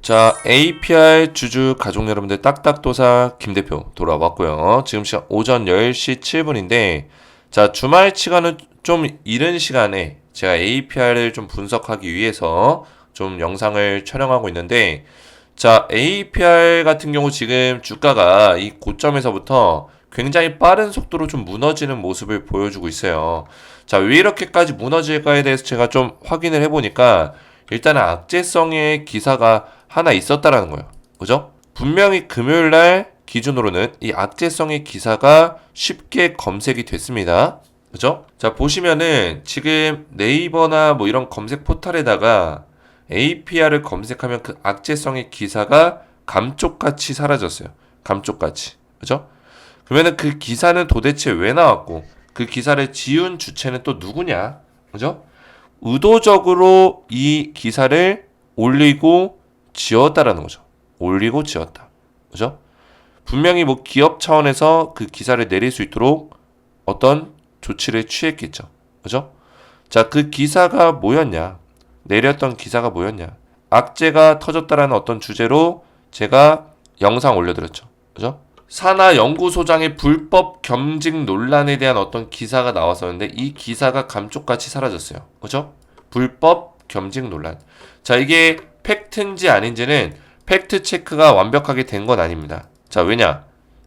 자, APR 주주 가족 여러분들 딱딱도사 김대표 돌아왔고요. 지금 시간 오전 10시 7분인데 자, 주말 시간은 좀 이른 시간에 제가 APR을 좀 분석하기 위해서 좀 영상을 촬영하고 있는데 자, APR 같은 경우 지금 주가가 이 고점에서부터 굉장히 빠른 속도로 좀 무너지는 모습을 보여주고 있어요. 자, 왜 이렇게까지 무너질까에 대해서 제가 좀 확인을 해보니까 일단은 악재성의 기사가 하나 있었다라는 거예요. 그죠? 분명히 금요일날 기준으로는 이 악재성의 기사가 쉽게 검색이 됐습니다. 그죠? 자, 보시면은 지금 네이버나 뭐 이런 검색 포털에다가 APR을 검색하면 그 악재성의 기사가 감쪽같이 사라졌어요. 감쪽같이. 그죠? 그러면은 그 기사는 도대체 왜 나왔고 그 기사를 지은 주체는 또 누구냐? 그죠? 의도적으로 이 기사를 올리고 지었다라는 거죠. 올리고 지었다. 그죠? 분명히 뭐 기업 차원에서 그 기사를 내릴 수 있도록 어떤 조치를 취했겠죠. 그죠? 자, 그 기사가 뭐였냐? 내렸던 기사가 뭐였냐? 악재가 터졌다라는 어떤 주제로 제가 영상 올려드렸죠. 그죠? 산하 연구소장의 불법 겸직 논란에 대한 어떤 기사가 나왔었는데 이 기사가 감쪽같이 사라졌어요. 그죠? 불법 겸직 논란. 자, 이게 팩트인지 아닌지는 팩트 체크가 완벽하게 된 건 아닙니다. 자, 왜냐?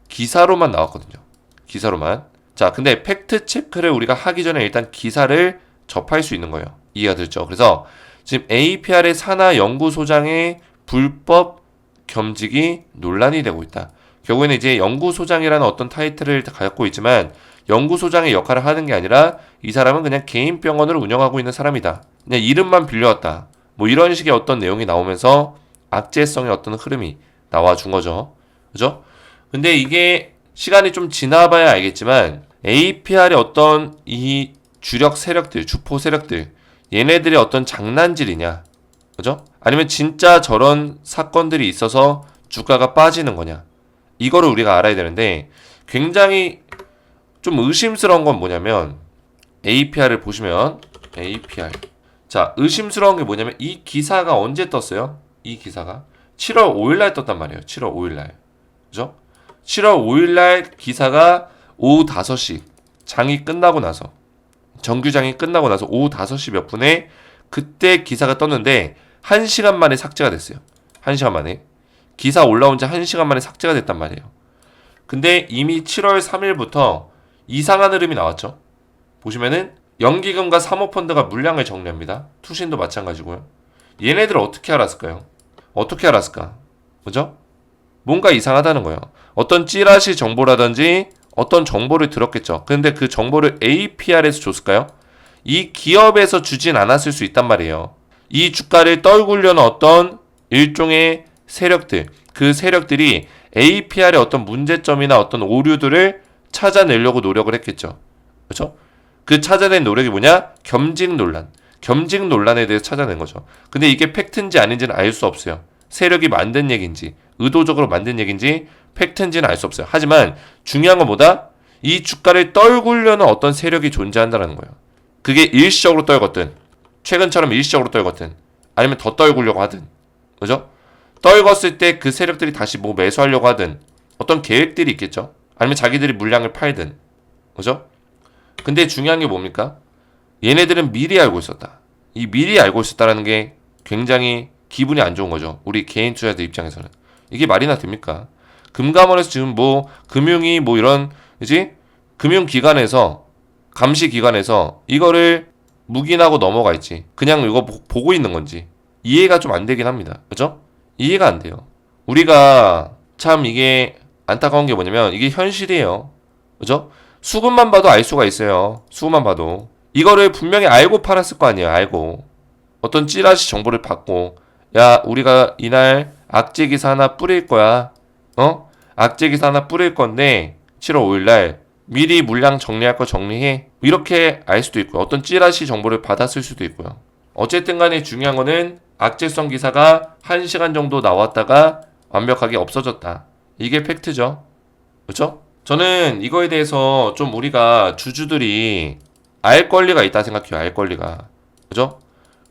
기사로만 나왔거든요. 기사로만. 자, 근데 팩트 체크를 우리가 하기 전에 일단 기사를 접할 수 있는 거예요. 이해가 됐죠? 그래서 지금 APR의 산하 연구소장의 불법 겸직이 논란이 되고 있다. 결국에는 이제 연구소장이라는 어떤 타이틀을 갖고 있지만 연구소장의 역할을 하는 게 아니라 이 사람은 그냥 개인 병원을 운영하고 있는 사람이다. 그냥 이름만 빌려왔다. 뭐 이런 식의 어떤 내용이 나오면서 악재성의 어떤 흐름이 나와준 거죠. 그죠? 근데 이게 시간이 좀 지나봐야 알겠지만 APR의 어떤 이 주력 세력들, 주포 세력들 얘네들의 어떤 장난질이냐? 그죠? 아니면 진짜 저런 사건들이 있어서 주가가 빠지는 거냐? 이거를 우리가 알아야 되는데 굉장히 좀 의심스러운 건 뭐냐면 APR을 보시면 APR 자, 의심스러운 게 뭐냐면 이 기사가 언제 떴어요? 이 기사가 7월 5일날 떴단 말이에요. 7월 5일날. 그죠? 7월 5일날 기사가 오후 5시 장이 끝나고 나서 정규장이 끝나고 나서 오후 5시 몇 분에 그때 기사가 떴는데 1시간 만에 삭제가 됐어요. 1시간 만에. 기사 올라온 지 1시간 만에 삭제가 됐단 말이에요. 근데 이미 7월 3일부터 이상한 흐름이 나왔죠. 보시면은 연기금과 사모펀드가 물량을 정리합니다. 투신도 마찬가지고요. 얘네들 어떻게 알았을까요? 어떻게 알았을까? 그죠? 뭔가 이상하다는 거예요. 어떤 찌라시 정보라든지 어떤 정보를 들었겠죠. 근데 그 정보를 APR에서 줬을까요? 이 기업에서 주진 않았을 수 있단 말이에요. 이 주가를 떨구려는 어떤 일종의 세력들, 그 세력들이 APR의 어떤 문제점이나 어떤 오류들을 찾아내려고 노력을 했겠죠. 그렇죠? 그 찾아낸 노력이 뭐냐? 겸직 논란. 겸직 논란에 대해서 찾아낸 거죠. 근데 이게 팩트인지 아닌지는 알 수 없어요. 세력이 만든 얘기인지, 의도적으로 만든 얘기인지 팩트인지는 알 수 없어요. 하지만 중요한 건 뭐다? 이 주가를 떨구려는 어떤 세력이 존재한다는 거예요. 그게 일시적으로 떨궜든, 최근처럼 일시적으로 떨궜든, 아니면 더 떨구려고 하든, 그죠? 떨궜을 때 그 세력들이 다시 뭐 매수하려고 하든 어떤 계획들이 있겠죠. 아니면 자기들이 물량을 팔든, 그죠? 근데 중요한 게 뭡니까? 얘네들은 미리 알고 있었다. 이 미리 알고 있었다라는 게 굉장히 기분이 안 좋은 거죠. 우리 개인 투자자들 입장에서는. 이게 말이나 됩니까? 금감원에서 지금 뭐 금융이 뭐 이런 그지? 금융기관에서 감시기관에서 이거를 묵인하고 넘어가 있지. 그냥 이거 보고 있는 건지 이해가 좀 안 되긴 합니다. 그죠? 이해가 안 돼요. 우리가 참 이게 안타까운 게 뭐냐면 이게 현실이에요. 그죠? 수급만 봐도 알 수가 있어요. 수급만 봐도. 이거를 분명히 알고 팔았을 거 아니에요. 알고. 어떤 찌라시 정보를 받고 야, 우리가 이날 악재 기사 하나 뿌릴 거야. 악재 기사 하나 뿌릴 건데 7월 5일날 미리 물량 정리할 거 정리해. 이렇게 알 수도 있고요. 어떤 찌라시 정보를 받았을 수도 있고요. 어쨌든 간에 중요한 거는 악재성 기사가 1시간 정도 나왔다가 완벽하게 없어졌다. 이게 팩트죠. 그렇죠? 저는 이거에 대해서 좀 우리가 주주들이 알 권리가 있다 생각해요. 알 권리가. 그죠?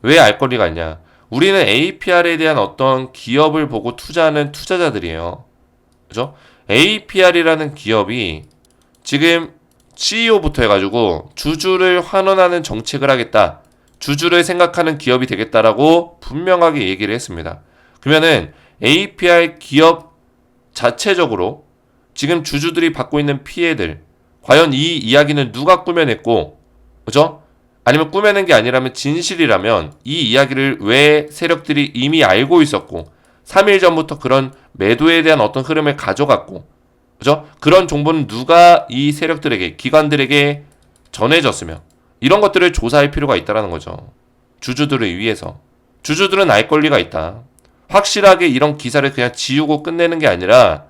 왜 알 권리가 있냐? 우리는 APR에 대한 어떤 기업을 보고 투자하는 투자자들이에요. 그죠? APR이라는 기업이 지금 CEO부터 해가지고 주주를 환원하는 정책을 하겠다. 주주를 생각하는 기업이 되겠다라고 분명하게 얘기를 했습니다. 그러면은 APR 기업 자체적으로 지금 주주들이 받고 있는 피해들, 과연 이 이야기는 누가 꾸며냈고, 그죠? 아니면 꾸며낸 게 아니라면 진실이라면 이 이야기를 왜 세력들이 이미 알고 있었고 3일 전부터 그런 매도에 대한 어떤 흐름을 가져갔고, 그죠? 그런 정보는 누가 이 세력들에게, 기관들에게 전해졌으며 이런 것들을 조사할 필요가 있다는 거죠. 주주들을 위해서. 주주들은 알 권리가 있다. 확실하게 이런 기사를 그냥 지우고 끝내는 게 아니라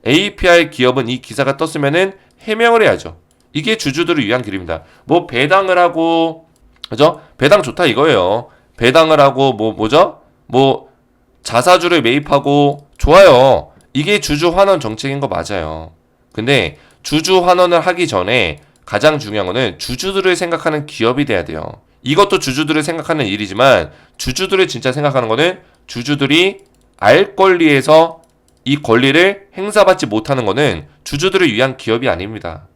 APR 기업은 이 기사가 떴으면은 해명을 해야죠. 이게 주주들을 위한 길입니다. 뭐 배당을 하고, 그죠? 배당 좋다 이거예요. 배당을 하고 뭐죠? 뭐 자사주를 매입하고 좋아요. 이게 주주 환원 정책인 거 맞아요. 근데 주주 환원을 하기 전에 가장 중요한 거는 주주들을 생각하는 기업이 돼야 돼요. 이것도 주주들을 생각하는 일이지만 주주들을 진짜 생각하는 거는 주주들이 알 권리에서 이 권리를 행사받지 못하는 거는 주주들을 위한 기업이 아닙니다.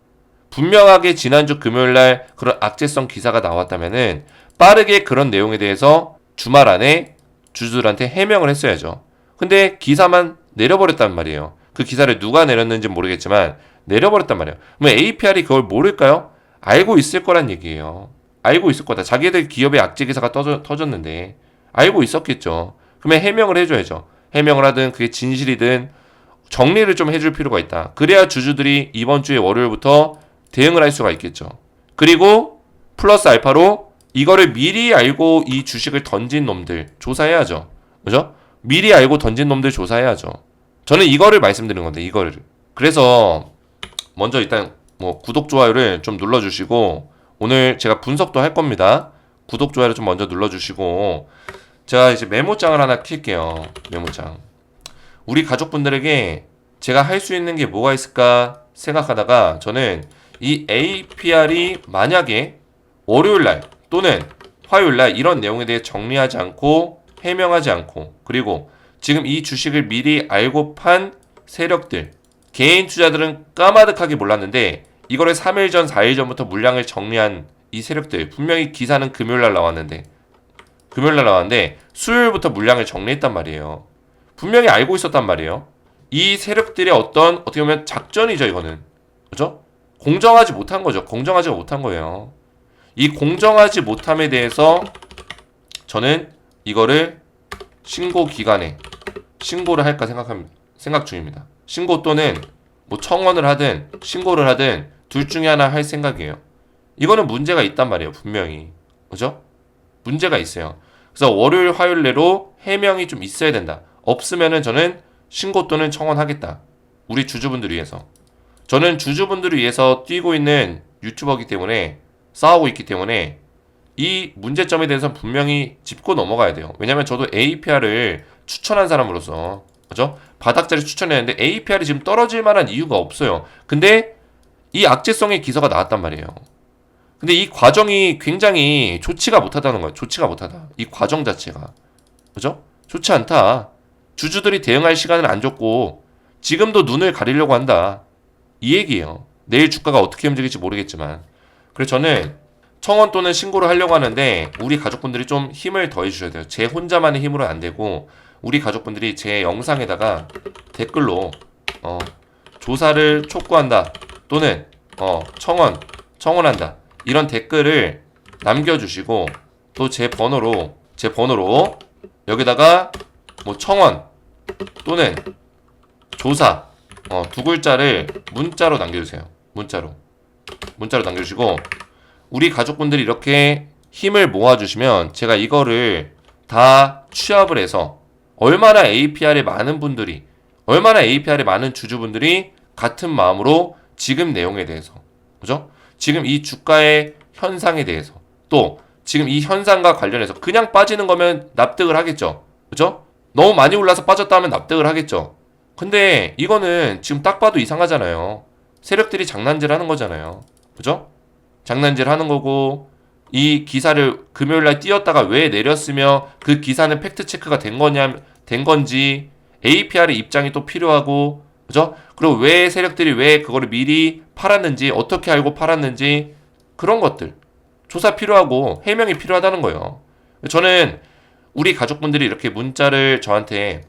분명하게 지난주 금요일날 그런 악재성 기사가 나왔다면은 빠르게 그런 내용에 대해서 주말 안에 주주들한테 해명을 했어야죠. 근데 기사만 내려버렸단 말이에요. 그 기사를 누가 내렸는지 모르겠지만 내려버렸단 말이에요. 그러면 APR이 그걸 모를까요? 알고 있을 거란 얘기예요. 알고 있을 거다. 자기들 기업의 악재 기사가 터졌는데 알고 있었겠죠. 그러면 해명을 해줘야죠. 해명을 하든 그게 진실이든 정리를 좀 해줄 필요가 있다. 그래야 주주들이 이번 주에 월요일부터 대응을 할 수가 있겠죠. 그리고 플러스 알파로 이거를 미리 알고 이 주식을 던진 놈들 조사해야죠. 그죠? 미리 알고 던진 놈들 조사해야죠. 저는 이거를 말씀드리는 건데 이거를. 그래서 먼저 일단 뭐 구독 좋아요를 좀 눌러주시고 오늘 제가 분석도 할 겁니다. 구독 좋아요를 좀 먼저 눌러주시고 제가 이제 메모장을 하나 킬게요. 메모장. 우리 가족분들에게 제가 할 수 있는 게 뭐가 있을까 생각하다가 저는 이 APR이 만약에 월요일날 또는 화요일날 이런 내용에 대해 정리하지 않고 해명하지 않고 그리고 지금 이 주식을 미리 알고 판 세력들 개인 투자들은 까마득하게 몰랐는데 이거를 3일 전 4일 전부터 물량을 정리한 이 세력들 분명히 기사는 금요일날 나왔는데 수요일부터 물량을 정리했단 말이에요. 분명히 알고 있었단 말이에요. 이 세력들의 어떻게 보면 작전이죠 이거는. 그죠? 공정하지 못한 거죠. 공정하지 못한 거예요. 이 공정하지 못함에 대해서 저는 이거를 신고 기간에 신고를 할까 생각 중입니다. 신고 또는 뭐 청원을 하든 신고를 하든 둘 중에 하나 할 생각이에요. 이거는 문제가 있단 말이에요. 분명히. 그죠? 문제가 있어요. 그래서 월요일 화요일 내로 해명이 좀 있어야 된다. 없으면은 저는 신고 또는 청원하겠다. 우리 주주분들 위해서. 저는 주주분들을 위해서 뛰고 있는 유튜버이기 때문에 싸우고 있기 때문에 이 문제점에 대해서 분명히 짚고 넘어가야 돼요. 왜냐면 저도 APR을 추천한 사람으로서 그죠? 바닥자리 추천했는데 APR이 지금 떨어질 만한 이유가 없어요. 근데 이 악재성의 기사가 나왔단 말이에요. 근데 이 과정이 굉장히 좋지가 못하다는 거예요. 좋지가 못하다. 이 과정 자체가. 그죠? 좋지 않다. 주주들이 대응할 시간을 안 줬고 지금도 눈을 가리려고 한다. 이 얘기예요. 내일 주가가 어떻게 움직일지 모르겠지만. 그래서 저는 청원 또는 신고를 하려고 하는데 우리 가족분들이 좀 힘을 더해 주셔야 돼요. 제 혼자만의 힘으로는 안 되고 우리 가족분들이 제 영상에다가 댓글로 조사를 촉구한다 또는 청원한다 이런 댓글을 남겨주시고 또 제 번호로 여기다가 뭐 청원 또는 조사 두 글자를 문자로 남겨주세요. 문자로 남겨주시고 우리 가족분들이 이렇게 힘을 모아주시면 제가 이거를 다 취합을 해서 얼마나 APR에 많은 주주분들이 같은 마음으로 지금 내용에 대해서 그죠? 지금 이 주가의 현상에 대해서 또 지금 이 현상과 관련해서 그냥 빠지는 거면 납득을 하겠죠. 그죠? 너무 많이 올라서 빠졌다 하면 납득을 하겠죠. 근데 이거는 지금 딱 봐도 이상하잖아요. 세력들이 장난질 하는 거잖아요. 그죠? 장난질 하는 거고 이 기사를 금요일날 띄웠다가 왜 내렸으며 그 기사는 팩트 체크가 된 건지 APR의 입장이 또 필요하고, 그죠? 그리고 왜 세력들이 왜 그거를 미리 팔았는지, 어떻게 알고 팔았는지, 그런 것들 조사 필요하고 해명이 필요하다는 거예요. 저는 우리 가족분들이 이렇게 문자를 저한테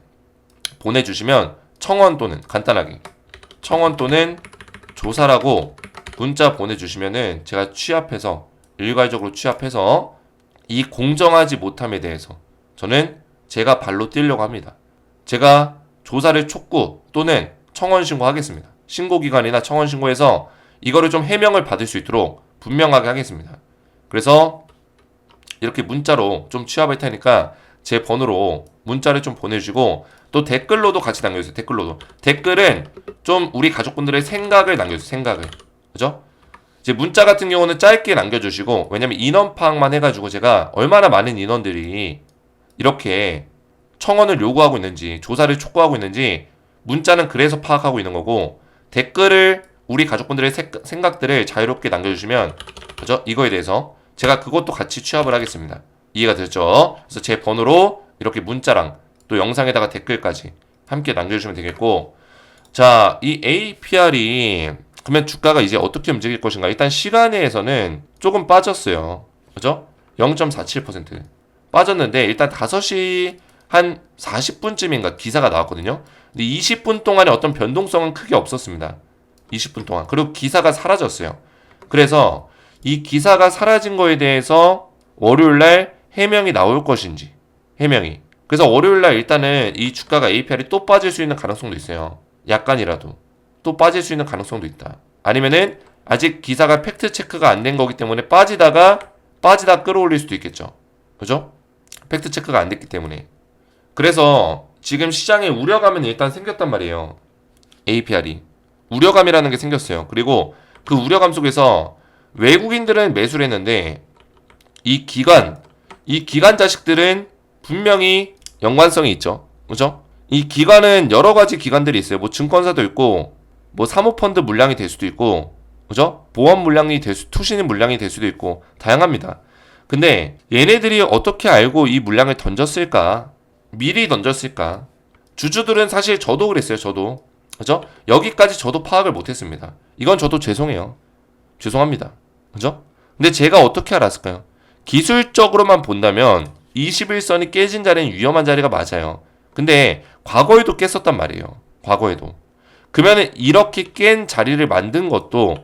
보내주시면 청원 또는 간단하게 청원 또는 조사라고 문자 보내주시면은 제가 취합해서 일괄적으로 취합해서 이 공정하지 못함에 대해서 저는 제가 발로 뛰려고 합니다. 제가 조사를 촉구 또는 청원 신고하겠습니다. 신고기관이나 청원 신고해서 이거를 좀 해명을 받을 수 있도록 분명하게 하겠습니다. 그래서 이렇게 문자로 좀 취합할 테니까 제 번호로 문자를 좀 보내주시고 또 댓글로도 같이 남겨주세요. 댓글은 좀 우리 가족분들의 생각을 남겨주세요. 생각을. 그죠? 이제 문자 같은 경우는 짧게 남겨주시고, 왜냐면 인원 파악만 해가지고 제가 얼마나 많은 인원들이 이렇게 청원을 요구하고 있는지, 조사를 촉구하고 있는지 문자는 그래서 파악하고 있는 거고, 댓글을 우리 가족분들의 생각들을 자유롭게 남겨주시면, 그죠? 이거에 대해서 제가 그것도 같이 취합을 하겠습니다. 이해가 되셨죠? 그래서 제 번호로 이렇게 문자랑 또 영상에다가 댓글까지 함께 남겨주시면 되겠고, 자, 이 APR이 그러면 주가가 이제 어떻게 움직일 것인가? 일단 시간에서는 조금 빠졌어요. 그죠? 0.47% 빠졌는데 일단 5시 한 40분쯤인가 기사가 나왔거든요. 근데 20분 동안에 어떤 변동성은 크게 없었습니다. 20분 동안. 그리고 기사가 사라졌어요. 그래서 이 기사가 사라진 거에 대해서 월요일날 해명이 나올 것인지, 해명이. 그래서 월요일날 일단은 이 주가가 APR이 또 빠질 수 있는 가능성도 있어요. 약간이라도. 또 빠질 수 있는 가능성도 있다. 아니면은 아직 기사가 팩트 체크가 안 된 거기 때문에 빠지다 끌어올릴 수도 있겠죠. 그죠? 팩트 체크가 안 됐기 때문에. 그래서 지금 시장에 우려감은 일단 생겼단 말이에요. APR이. 우려감이라는 게 생겼어요. 그리고 그 우려감 속에서 외국인들은 매수를 했는데 이 기관 자식들은 분명히 연관성이 있죠. 그죠? 이 기관은 여러 가지 기관들이 있어요. 뭐 증권사도 있고, 뭐 사모펀드 물량이 될 수도 있고, 그죠? 보험 물량이 투신인 물량이 될 수도 있고, 다양합니다. 근데 얘네들이 어떻게 알고 이 물량을 던졌을까? 미리 던졌을까? 주주들은 사실 저도 그랬어요. 저도. 그죠? 여기까지 저도 파악을 못했습니다. 이건 저도 죄송해요. 죄송합니다. 그죠? 근데 제가 어떻게 알았을까요? 기술적으로만 본다면 21선이 깨진 자리는 위험한 자리가 맞아요. 근데 과거에도 깼었단 말이에요. 과거에도. 그러면 이렇게 깬 자리를 만든 것도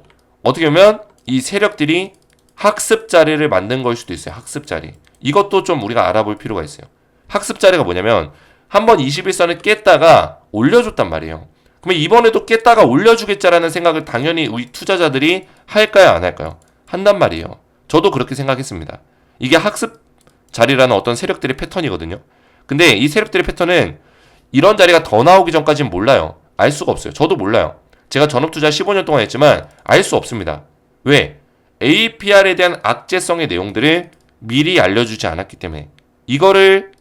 어떻게 보면 이 세력들이 학습 자리를 만든 걸 수도 있어요. 학습 자리. 이것도 좀 우리가 알아볼 필요가 있어요. 학습 자리가 뭐냐면 한번 21선을 깼다가 올려줬단 말이에요. 그러면 이번에도 깼다가 올려주겠자라는 생각을 당연히 우리 투자자들이 할까요? 안 할까요? 한단 말이에요. 저도 그렇게 생각했습니다. 이게 학습 자리라는 어떤 세력들의 패턴이거든요. 근데 이 세력들의 패턴은 이런 자리가 더 나오기 전까지는 몰라요. 알 수가 없어요. 저도 몰라요. 제가 전업투자 15년 동안 했지만 알 수 없습니다. 왜? APR에 대한 악재성의 내용들을 미리 알려주지 않았기 때문에 이거를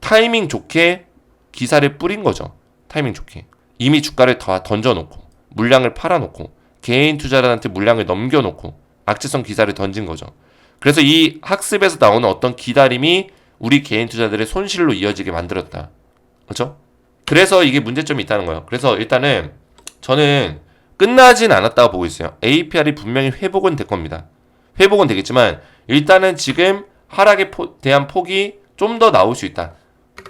타이밍 좋게 기사를 뿌린 거죠. 타이밍 좋게. 이미 주가를 다 던져놓고 물량을 팔아놓고 개인 투자자한테 물량을 넘겨놓고 악재성 기사를 던진 거죠. 그래서 이 학습에서 나오는 어떤 기다림이 우리 개인 투자들의 손실로 이어지게 만들었다. 그렇죠? 그래서 이게 문제점이 있다는 거예요. 그래서 일단은 저는 끝나진 않았다고 보고 있어요. APR이 분명히 회복은 될 겁니다. 회복은 되겠지만 일단은 지금 하락에 대한 폭이 좀 더 나올 수 있다.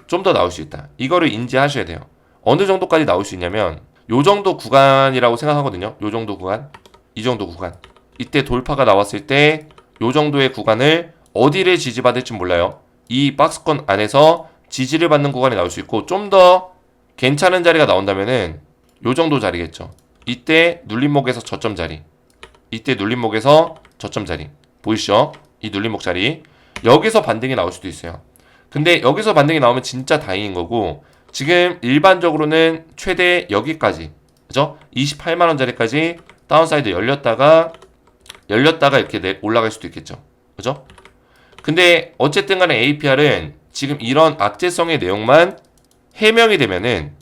좀 더 나올 수 있다. 이거를 인지하셔야 돼요. 어느 정도까지 나올 수 있냐면 요 정도 구간이라고 생각하거든요. 요 정도 구간, 이 정도 구간. 이때 돌파가 나왔을 때 요 정도의 구간을 어디를 지지받을지 몰라요. 이 박스권 안에서 지지를 받는 구간이 나올 수 있고 좀 더 괜찮은 자리가 나온다면은 요 정도 자리겠죠. 이때 눌림목에서 저점 자리, 이때 눌림목에서 저점 자리 보이시죠? 이 눌림목 자리 여기서 반등이 나올 수도 있어요. 근데 여기서 반등이 나오면 진짜 다행인 거고 지금 일반적으로는 최대 여기까지 그죠? 28만원 자리까지 다운사이드 열렸다가 이렇게 올라갈 수도 있겠죠. 그죠? 근데 어쨌든 간에 APR은 지금 이런 악재성의 내용만 해명이 되면은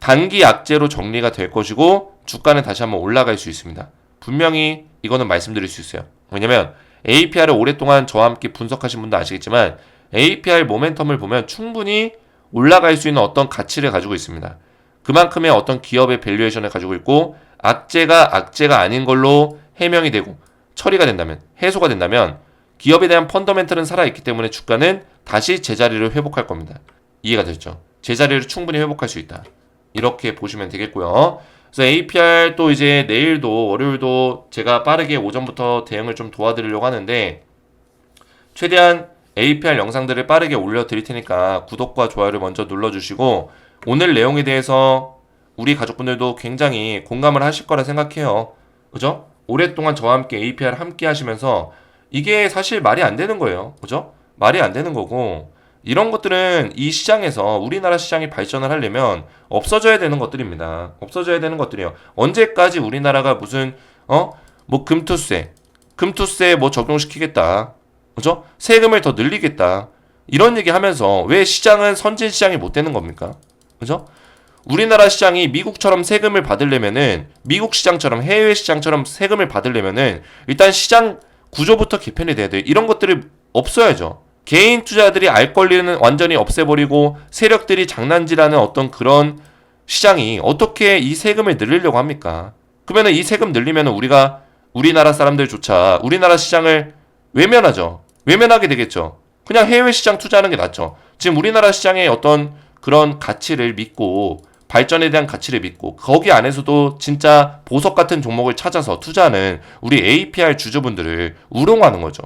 단기 악재로 정리가 될 것이고 주가는 다시 한번 올라갈 수 있습니다. 분명히 이거는 말씀드릴 수 있어요. 왜냐면 APR을 오랫동안 저와 함께 분석하신 분도 아시겠지만 APR 모멘텀을 보면 충분히 올라갈 수 있는 어떤 가치를 가지고 있습니다. 그만큼의 어떤 기업의 밸류에이션을 가지고 있고 악재가 아닌 걸로 해명이 되고 처리가 된다면, 해소가 된다면 기업에 대한 펀더멘털은 살아있기 때문에 주가는 다시 제자리를 회복할 겁니다. 이해가 되죠? 제자리를 충분히 회복할 수 있다. 이렇게 보시면 되겠고요. 그래서 APR 또 이제 내일도 월요일도 제가 빠르게 오전부터 대응을 좀 도와드리려고 하는데 최대한 APR 영상들을 빠르게 올려드릴 테니까 구독과 좋아요를 먼저 눌러주시고 오늘 내용에 대해서 우리 가족분들도 굉장히 공감을 하실 거라 생각해요. 그죠? 오랫동안 저와 함께 APR 함께 하시면서 이게 사실 말이 안 되는 거예요. 그죠? 말이 안 되는 거고 이런 것들은 이 시장에서 우리나라 시장이 발전을 하려면 없어져야 되는 것들입니다. 없어져야 되는 것들이에요. 언제까지 우리나라가 무슨 뭐 금투세 뭐 적용시키겠다. 그죠? 세금을 더 늘리겠다. 이런 얘기 하면서 왜 시장은 선진 시장이 못 되는 겁니까? 그죠? 우리나라 시장이 미국처럼 세금을 받으려면은 미국 시장처럼 해외 시장처럼 세금을 받으려면은 일단 시장 구조부터 개편이 돼야 돼요. 이런 것들이 없어야죠. 개인 투자들이 알 권리는 완전히 없애버리고 세력들이 장난질하는 어떤 그런 시장이 어떻게 이 세금을 늘리려고 합니까? 그러면은 이 세금 늘리면은 우리나라 사람들조차 우리나라 시장을 외면하죠. 외면하게 되겠죠. 그냥 해외 시장 투자하는 게 낫죠. 지금 우리나라 시장의 어떤 그런 가치를 믿고 발전에 대한 가치를 믿고 거기 안에서도 진짜 보석 같은 종목을 찾아서 투자하는 우리 APR 주주분들을 우롱하는 거죠.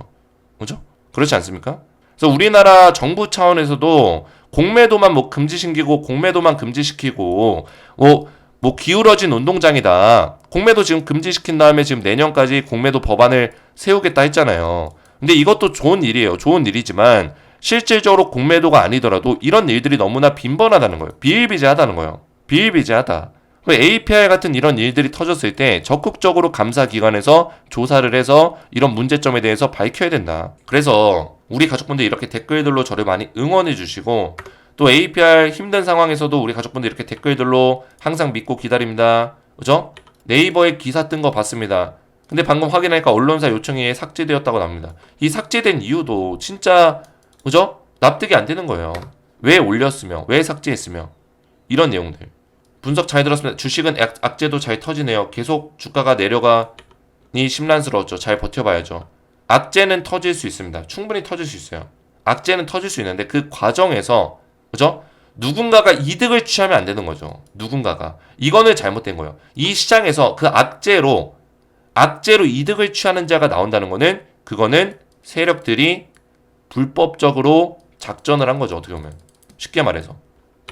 그죠? 그렇지 않습니까? 그래서 우리나라 정부 차원에서도 공매도만 뭐 금지시키고 공매도만 금지시키고 뭐 기울어진 운동장이다. 공매도 지금 금지시킨 다음에 지금 내년까지 공매도 법안을 세우겠다 했잖아요. 근데 이것도 좋은 일이에요. 좋은 일이지만 실질적으로 공매도가 아니더라도 이런 일들이 너무나 빈번하다는 거예요. 비일비재하다는 거예요. 비일비재하다. APR 같은 이런 일들이 터졌을 때 적극적으로 감사기관에서 조사를 해서 이런 문제점에 대해서 밝혀야 된다. 그래서 우리 가족분들 이렇게 댓글들로 저를 많이 응원해 주시고 또 APR 힘든 상황에서도 우리 가족분들 이렇게 댓글들로 항상 믿고 기다립니다. 그죠? 네이버에 기사 뜬 거 봤습니다. 근데 방금 확인하니까 언론사 요청이 삭제되었다고 나옵니다. 이 삭제된 이유도 진짜 그죠? 납득이 안 되는 거예요. 왜 올렸으며 왜 삭제했으며 이런 내용들 분석 잘 들었습니다. 주식은 악재도 잘 터지네요. 계속 주가가 내려가니 심란스러웠죠. 잘 버텨봐야죠. 악재는 터질 수 있습니다. 충분히 터질 수 있어요. 악재는 터질 수 있는데 그 과정에서 그죠? 누군가가 이득을 취하면 안 되는 거죠. 누군가가 이거는 잘못된 거예요. 이 시장에서 그 악재로 이득을 취하는 자가 나온다는 거는 그거는 세력들이 불법적으로 작전을 한 거죠. 어떻게 보면 쉽게 말해서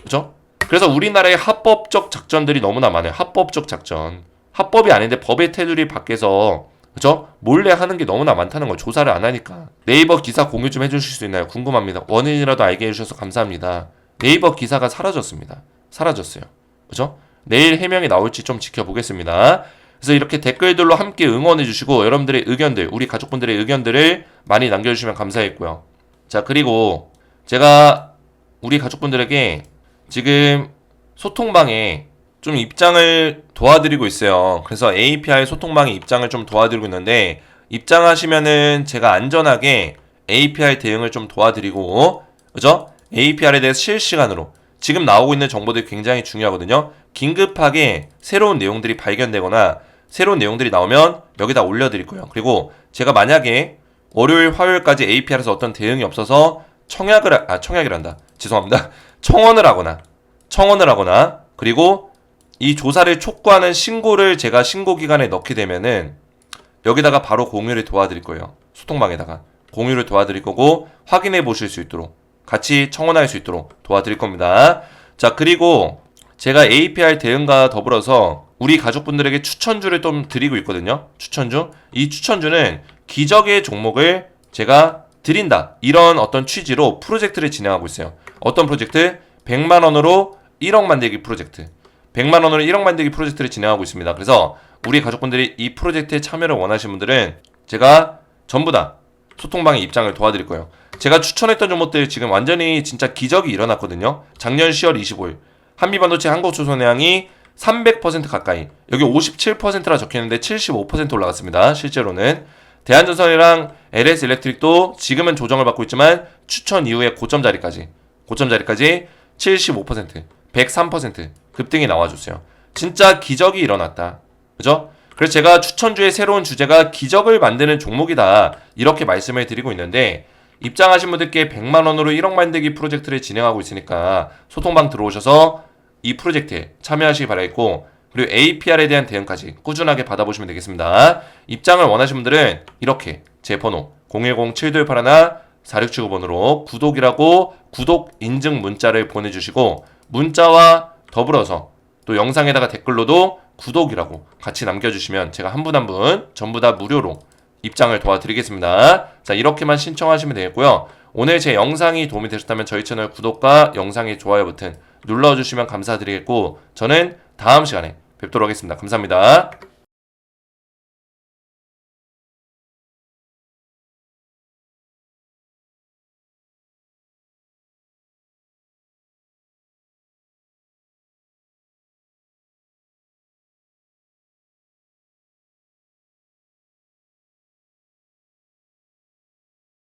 그죠? 그래서 우리나라의 합법적 작전들이 너무나 많아요. 합법적 작전 합법이 아닌데 법의 테두리 밖에서 그죠? 몰래 하는 게 너무나 많다는 걸 조사를 안 하니까. 네이버 기사 공유 좀 해주실 수 있나요? 궁금합니다. 원인이라도 알게 해주셔서 감사합니다. 네이버 기사가 사라졌습니다. 사라졌어요. 그죠? 내일 해명이 나올지 좀 지켜보겠습니다. 그래서 이렇게 댓글들로 함께 응원해주시고 여러분들의 의견들, 우리 가족분들의 의견들을 많이 남겨주시면 감사했고요. 자, 그리고 제가 우리 가족분들에게 지금 소통방에 좀 입장을 도와드리고 있어요. 그래서 APR 소통방에 입장을 좀 도와드리고 있는데 입장하시면은 제가 안전하게 APR 대응을 좀 도와드리고 그죠? APR에 대해서 실시간으로 지금 나오고 있는 정보들이 굉장히 중요하거든요. 긴급하게 새로운 내용들이 발견되거나 새로운 내용들이 나오면 여기다 올려드릴 거예요. 그리고 제가 만약에 월요일, 화요일까지 APR에서 어떤 대응이 없어서 청원을 하거나 그리고 이 조사를 촉구하는 신고를 제가 신고 기간에 넣게 되면은 여기다가 바로 공유를 도와드릴 거예요. 소통방에다가 공유를 도와드릴 거고 확인해 보실 수 있도록 같이 청원할 수 있도록 도와드릴 겁니다. 자, 그리고 제가 APR 대응과 더불어서 우리 가족분들에게 추천주를 좀 드리고 있거든요. 추천주. 이 추천주는 기적의 종목을 제가 드린다. 이런 어떤 취지로 프로젝트를 진행하고 있어요. 어떤 프로젝트? 100만 원으로 1억 만들기 프로젝트. 100만 원으로 1억 만들기 프로젝트를 진행하고 있습니다. 그래서 우리 가족분들이 이 프로젝트에 참여를 원하시는 분들은 제가 전부 다 소통방의 입장을 도와드릴 거예요. 제가 추천했던 종목들 지금 완전히 진짜 기적이 일어났거든요. 작년 10월 25일 한미반도체 한국조선해양이 300% 가까이 여기 57%라 적혀있는데 75% 올라갔습니다. 실제로는 대한전선이랑 LS 일렉트릭도 지금은 조정을 받고 있지만 추천 이후에 고점 자리까지 75%, 103% 급등이 나와줬어요. 진짜 기적이 일어났다. 그죠? 그래서 제가 추천주의 새로운 주제가 기적을 만드는 종목이다. 이렇게 말씀을 드리고 있는데 입장하신 분들께 100만원으로 1억 만들기 프로젝트를 진행하고 있으니까 소통방 들어오셔서 이 프로젝트에 참여하시기 바라겠고 그리고 APR에 대한 대응까지 꾸준하게 받아보시면 되겠습니다. 입장을 원하시는 분들은 이렇게 제 번호 010-7281-4679번으로 구독이라고 구독 인증 문자를 보내주시고 문자와 더불어서 또 영상에다가 댓글로도 구독이라고 같이 남겨주시면 제가 한 분 한 분 전부 다 무료로 입장을 도와드리겠습니다. 자, 이렇게만 신청하시면 되겠고요. 오늘 제 영상이 도움이 되셨다면 저희 채널 구독과 영상의 좋아요 버튼 눌러주시면 감사드리겠고 저는 다음 시간에 뵙도록 하겠습니다. 감사합니다.